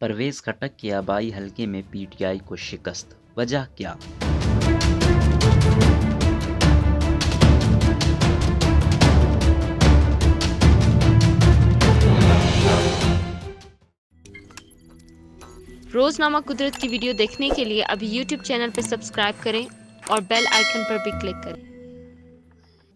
پرویز خٹک کے آبائی حلقے میں پی ٹی آئی کو شکست، وجہ کیا؟ روزنامہ قدرت کی ویڈیو دیکھنے کے لیے ابھی یوٹیوب چینل پر سبسکرائب کریں اور بیل آئیکن پر بھی کلک کریں۔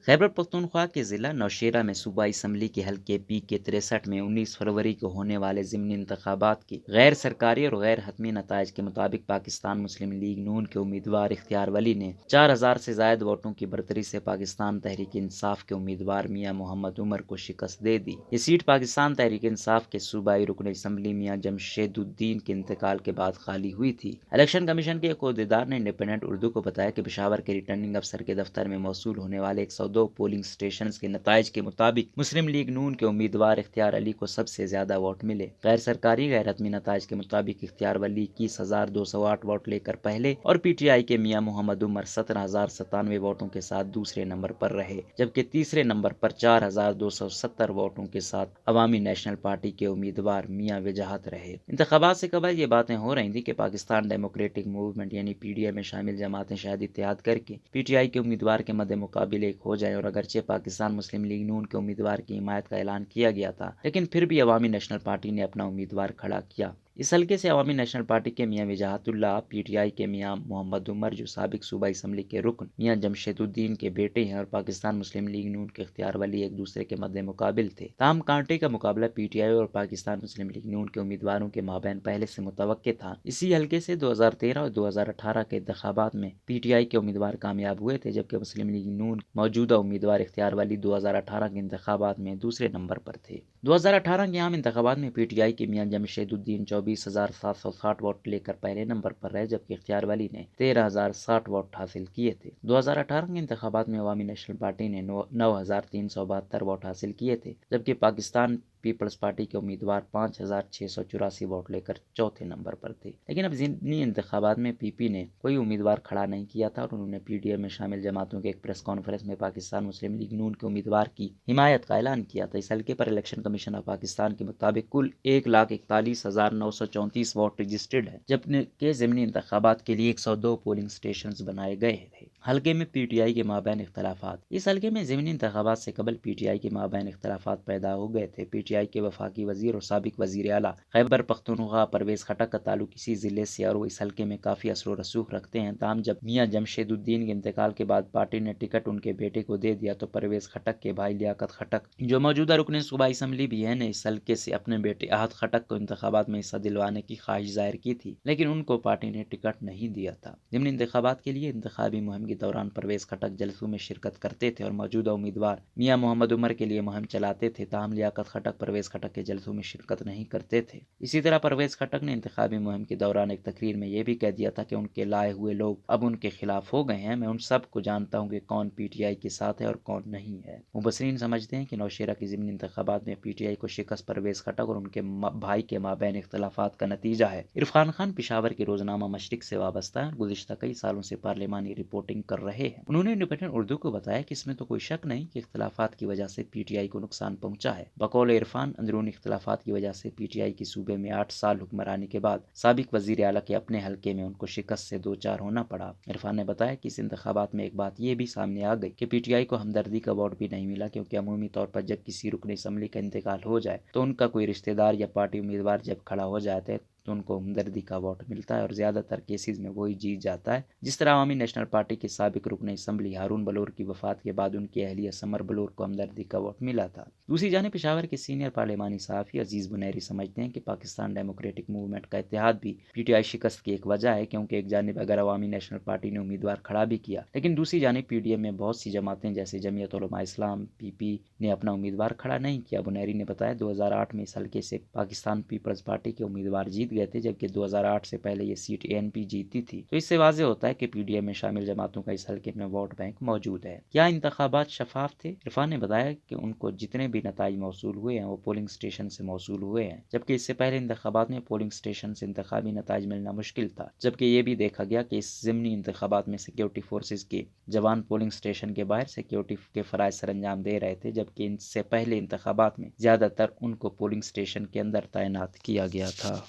خیبر پختونخوا کے ضلع نوشیرہ میں صوبائی اسمبلی کے حلقے پی کے 63 میں 19 فروری کو ہونے والے ضمنی انتخابات کی غیر سرکاری اور غیر حتمی نتائج کے مطابق پاکستان مسلم لیگ نون کے امیدوار اختیار ولی نے 4000 سے زائد ووٹوں کی برتری سے پاکستان تحریک انصاف کے امیدوار میاں محمد عمر کو شکست دے دی۔ یہ سیٹ پاکستان تحریک انصاف کے صوبائی رکن اسمبلی میاں جمشید الدین کے انتقال کے بعد خالی ہوئی تھی۔ الیکشن کمیشن کے ایک عہدیدار نے انڈیپینڈنٹ اردو کو بتایا کہ پشاور کے ریٹرننگ افسر کے دفتر میں موصول ہونے والے 102 پولنگ سٹیشنز کے نتائج کے مطابق مسلم لیگ نون کے امیدوار اختیار علی کو سب سے زیادہ ووٹ ملے۔ غیر سرکاری غیر حتمی نتائج کے مطابق اختیار ولی 21,208 ووٹ لے کر پہلے اور پی ٹی آئی کے میاں محمد عمر 17,097 ووٹوں کے ساتھ دوسرے نمبر پر رہے، جبکہ تیسرے نمبر پر 4,270 ووٹوں کے ساتھ عوامی نیشنل پارٹی کے امیدوار میاں وجاہت رہے۔ انتخابات سے قبل یہ باتیں ہو رہی تھیں کہ پاکستان ڈیموکریٹک موومنٹ یعنی پی ڈی اے میں شامل جماعتیں شاید اتحاد کر کے پی ٹی آئی کے امیدوار کے مد مقابل ایک ہو جائیں، اور اگرچہ پاکستان مسلم لیگ نون کے امیدوار کی حمایت کا اعلان کیا گیا تھا، لیکن پھر بھی عوامی نیشنل پارٹی نے اپنا امیدوار کھڑا کیا۔ اس حلقے سے عوامی نیشنل پارٹی کے میاں وجاہت اللہ، پی ٹی آئی کے میاں محمد عمر جو سابق صوبائی اسمبلی کے رکن میاں جمشید الدین کے بیٹے ہیں، اور پاکستان مسلم لیگ نون کے اختیار ولی ایک دوسرے کے مد مقابل تھے۔ تاہم کانٹے کا مقابلہ پی ٹی آئی اور پاکستان مسلم لیگ نون کے امیدواروں کے مابین پہلے سے متوقع تھا۔ اسی حلقے سے 2013 اور 2018 کے انتخابات میں پی ٹی آئی کے امیدوار کامیاب ہوئے تھے، جبکہ مسلم لیگ نون موجودہ امیدوار اختیار ولی 2018 کے انتخابات میں دوسرے نمبر پر تھے۔ 2018 کے عام انتخابات میں پی ٹی آئی کے میاں جمشید الدین 24,760 ووٹ لے کر پہلے نمبر پر رہے، جبکہ اختیار ولی نے 13,060 ووٹ حاصل کیے تھے۔ 2018 کے انتخابات میں عوامی نیشنل پارٹی نے 9,372 ووٹ حاصل کیے تھے، جبکہ پاکستان پیپلز پارٹی کے امیدوار 5,684 ووٹ لے کر چوتھے نمبر پر تھے۔ لیکن اب ضمنی انتخابات میں پی پی نے کوئی امیدوار کھڑا نہیں کیا تھا، اور انہوں نے پی ڈی اے میں شامل جماعتوں کے ایک پریس کانفرنس میں پاکستان مسلم لیگ نون کے امیدوار کی حمایت کا اعلان کیا تھا۔ اس حلقے پر الیکشن کمیشن آف پاکستان کے مطابق کل 1,41,934 ووٹ رجسٹرڈ ہیں، جبکہ ضمنی انتخابات کے لیے 102 پولنگ سٹیشنز بنائے گئے تھے۔ حلقے میں پی ٹی آئی کے مابین اختلافات۔ اس حلقے میں ضمنی انتخابات سے قبل پی ٹی آئی کے مابین اختلافات پیدا ہو گئے تھے۔ پی ٹی آئی کے وفاقی وزیر اور سابق وزیر اعلیٰ خیبر پختونخوا پرویز خٹک کا تعلق اسی ضلع سے اور وہ اس حلقے میں کافی اثر و رسوخ رکھتے ہیں۔ تاہم جب میاں جمشید الدین کے انتقال کے بعد پارٹی نے ٹکٹ ان کے بیٹے کو دے دیا تو پرویز خٹک کے بھائی لیاقت خٹک جو موجودہ رکن صوبائی اسمبلی بھی ہیں نے اس حلقے سے اپنے بیٹے احد خٹک کو انتخابات میں حصہ دلوانے کی خواہش ظاہر کی تھی، لیکن ان کو پارٹی نے ٹکٹ نہیں دیا تھا۔ ضمنی انتخابات کے لیے انتخابی مہم کے دوران پرویز خٹک جلسوں میں شرکت کرتے تھے اور موجودہ امیدوار میاں محمد عمر کے لیے مہم چلاتے تھے، تاہم لیاقت خٹک پرویز خٹک کے جلسوں میں شرکت نہیں کرتے تھے۔ اسی طرح پرویز خٹک نے انتخابی مہم کے دوران ایک تقریر میں یہ بھی کہہ دیا تھا کہ ان کے لائے ہوئے لوگ اب ان کے خلاف ہو گئے ہیں، میں ان سب کو جانتا ہوں کہ کون پی ٹی آئی کے ساتھ ہے اور کون نہیں ہے۔ مبصرین سمجھتے ہیں کہ نوشیرہ کی ضمنی انتخابات میں پی ٹی آئی کو شکست پرویز خٹک اور ان کے بھائی کے مابین اختلافات کا نتیجہ ہے۔ عرفان خان پشاور کے روزنامہ مشرق سے وابستہ ہیں اور گزشتہ کئی سالوں سے پارلیمانی رپورٹنگ کر رہے ہیں۔ انہوں نے انڈیپینڈنٹ اردو کو بتایا کہ اس میں تو کوئی شک نہیں کہ اختلافات کی وجہ سے پی ٹی آئی کو نقصان پہنچا ہے۔ بقول عرفان، اندرونی اختلافات کی وجہ سے پی ٹی آئی کی صوبے میں 8 سال حکمرانی کے بعد سابق وزیر اعلیٰ کے اپنے حلقے میں ان کو شکست سے دوچار ہونا پڑا۔ عرفان نے بتایا کہ اس انتخابات میں ایک بات یہ بھی سامنے آ گئی کہ پی ٹی آئی کو ہمدردی کا ووٹ بھی نہیں ملا، کیونکہ عمومی طور پر جب کسی رکن اسمبلی کا انتقال ہو جائے تو ان کا کوئی رشتہ دار یا پارٹی امیدوار جب کھڑا ہو جاتا ہے تو ان کو ہمدردی کا ووٹ ملتا ہے اور زیادہ تر کیسز میں وہی جیت جاتا ہے۔ جس طرح عوامی نیشنل پارٹی کے سابق رکن اسمبلی ہارون بلور کی وفات کے بعد ان کی اہلیہ سمر بلور کو ہمدردی کا ووٹ ملا تھا۔ دوسری جانب پشاور کے سینئر پارلیمانی صحافی عزیز بنیری سمجھتے ہیں کہ پاکستان ڈیموکریٹک موومنٹ کا اتحاد بھی پی ٹی آئی شکست کی ایک وجہ ہے، کیونکہ ایک جانب اگر عوامی نیشنل پارٹی نے امیدوار کھڑا بھی کیا، لیکن دوسری جانب پی ڈی اے میں بہت سی جماعتیں جیسے جمعیت علماء اسلام پی پی نے اپنا امیدوار کھڑا نہیں کیا۔ بنیری نے بتایا 2008 میں اس حلقے سے پاکستان پیپلز پارٹی کے امیدوار جیت گئے تھے، جبکہ 2008 سے پہلے یہ سیٹ اے این پی جیتی تھی، تو اس سے واضح ہوتا ہے کہ پی ڈی اے میں شامل جماعتوں کا اس حلقے میں ووٹ بینک موجود ہے۔ کیا انتخابات شفاف تھے؟ عرفان نے بتایا کہ ان کو جتنے بھی نتائج موصول ہوئے ہیں وہ پولنگ سٹیشن سے موصول ہوئے ہیں، جبکہ اس سے پہلے انتخابات میں پولنگ سٹیشن سے انتخابی نتائج ملنا مشکل تھا، جبکہ یہ بھی دیکھا گیا کہ اس ضمنی انتخابات میں سیکیورٹی فورسز کے جوان پولنگ سٹیشن کے باہر سیکیورٹی کے فرائض سر انجام دے رہے تھے، جبکہ ان سے پہلے انتخابات میں زیادہ تر ان کو پولنگ سٹیشن کے اندر تعینات کیا گیا تھا۔